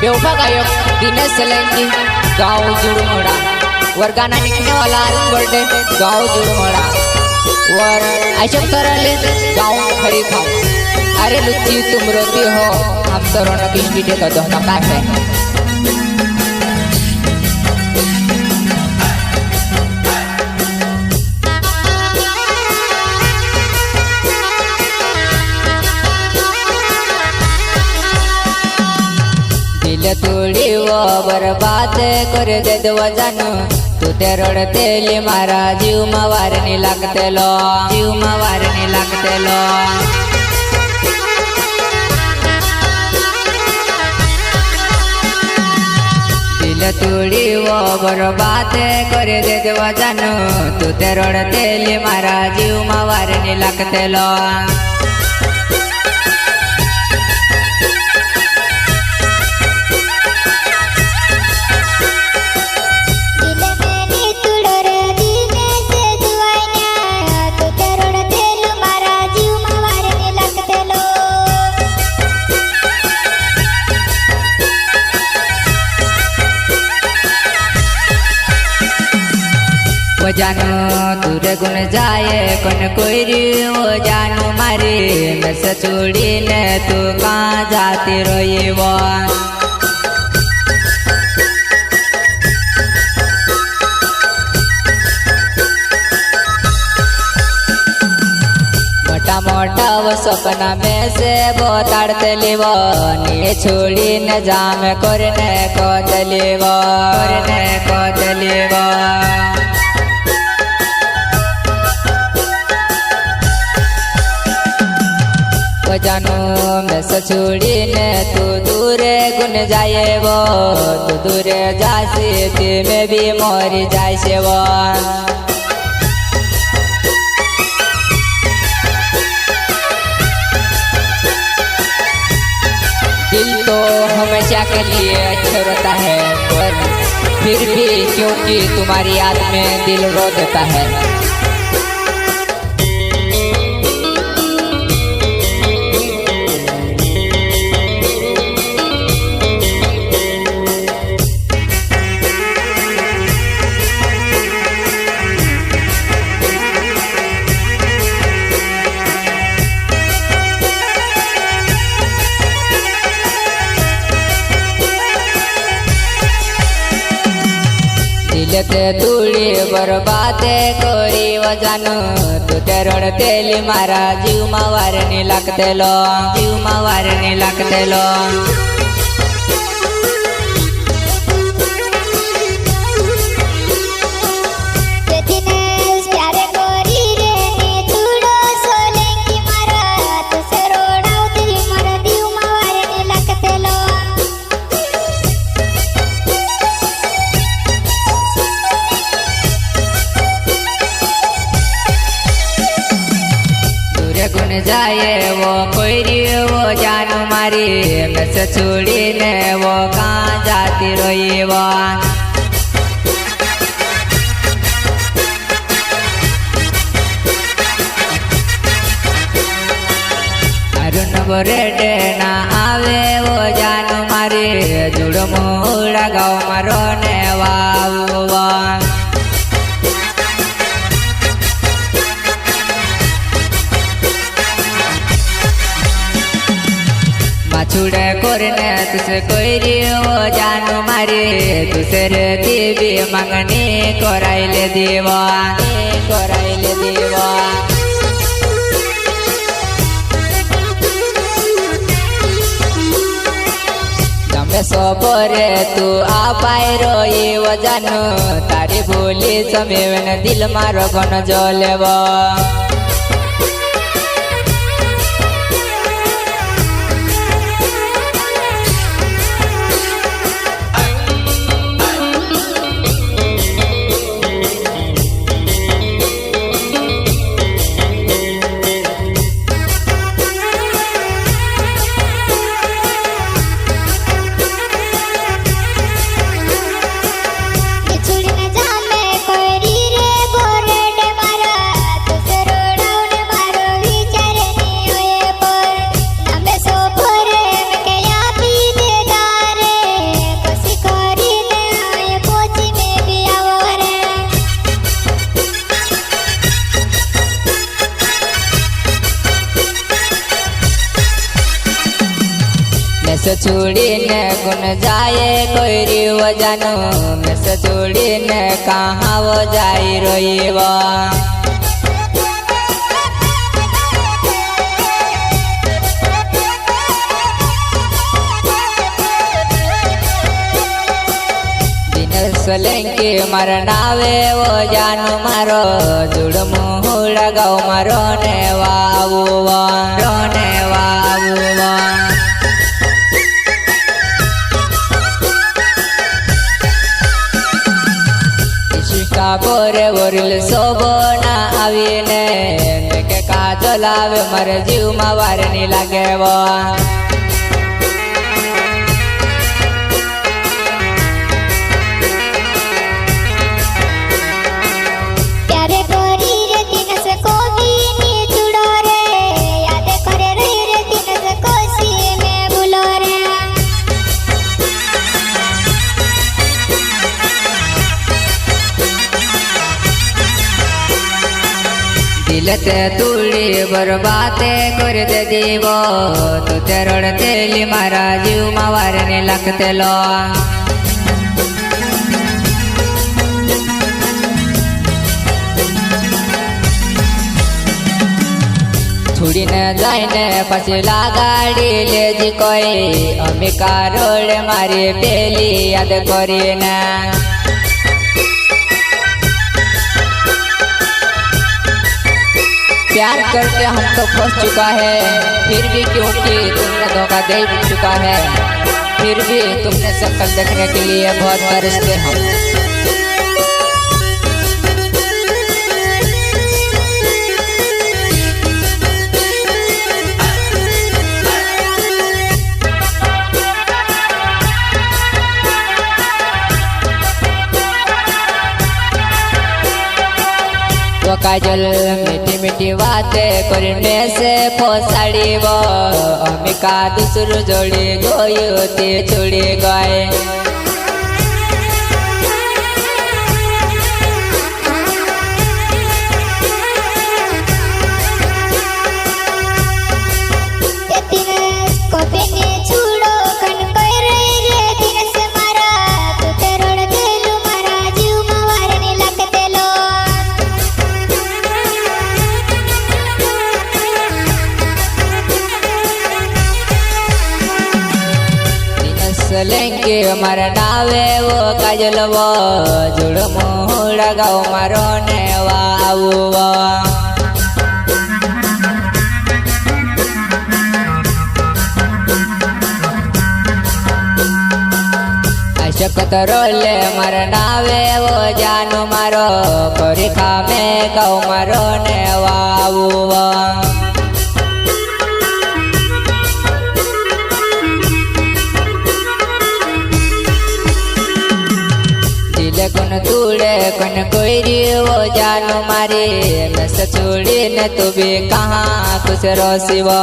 बेवफा गायक दिनेश सलेंगी गांव जुड़मोड़ा और गाना लिखने वाला अरुण बर्थडे गांव जुड़मोड़ा और अशोक तरले गांव खरी खाओ। अरे लुच्ची तुम रोती हो हम तो रौनक स्टूडियो का दोहना का है। दिल तोड़ी वो बर्बाद कर दे दो जानू तू ते रड़ते ले मारा जीव मारने लगते लो जीव मारने लगते लो। दिल तोड़ी वो बर्बाद कर दे दो जानू तू ते रड़ते ले मारा जीव मारने लगते लो। वो जानू दूर गुन जाए कौन कोई री वो जानू मारे मैं से छोड़ी ने तू कहाँ जाती रोई वो। मोटा मोटा वो सपना में से वो ताड़ते ले वो नी छोड़ी न जाम करने को दले वो करने को दले वो। जानू मैं सछोड़ी ने तू दूरे गुन जाए वो तू दूरे जासे ते में भी मोरी जाए से वो। दिल तो हमेशा के लिए अच्छा रहता है पर फिर भी क्योंकि तुम्हारी याद में दिल रो देता है। दिल ते तूड़ी बर्बाद करी वो जानू तू ते रड़ते ली मारा जीव मारने लगते लो जीव मारने लगते लो। गुन जाए वो कोई री वो जानू मारी मैं से छोड़ी ने वो कहाँ जाती रोई वो। अरुण बर्थडे ना आवे वो जानू मारी जुड़ मुड़ा गाँव मारो ने वाव। छुड़े करने तुसे कोई री वो जानू मारे तुसरे देवी मंगनी कराइले देवा कराइले देवा। जमे सबरे तू आ पाए रोई वो जानू तारी बोली समेवन दिल मारो गन जलेवा। छोड़ी न जा मैं कोई रे बोरे डे मारा तुसे रो छोड़ी ने गुन जाए कोई रिव जानो में छोड़ी ने कहाँ वो जाई रोईवा सोलंकी मार नावे वो जानू मारो जुड़ मुहुड़ा गाँव मारो ने वावुवा रोने वावुवा इशिका बोरे बोरिल सोबो ना आवीने देखे का चलावे मर जीव मावार नी लागे वो दिलते तुड़ी बर्बादे कर दे दीवो तू ते रड़ते ली मारा जीव मावार ने लगते लो छुड़ी ने जाने पछिला गाड़ी ले जी कोई अमिका रोड मारी पेली याद करी ना प्यार करके हम तो फंस चुका है फिर भी क्योंकि तुमने धोखा दे चुका है फिर भी तुमने शक्ल देखने के लिए बहुत तरसते हम वो काजल मीठी मीठी बातें करने से पोसाड़ी वो अमिका दूसरू जोड़ी गोयुती छुड़ी गए सोलंकी मार नावे वो काजल वो जुड़ मुहुड़ा गाँव मारो ने वावुवा अशोक रोले मार नावे वो जानू मारो कोरिखा में गाँव मारो ने वावुवा गुन तूड़े कन कोई वो जानू मारे मैं छोड़ी ने तू भी कहाँ खुश रो सिवा।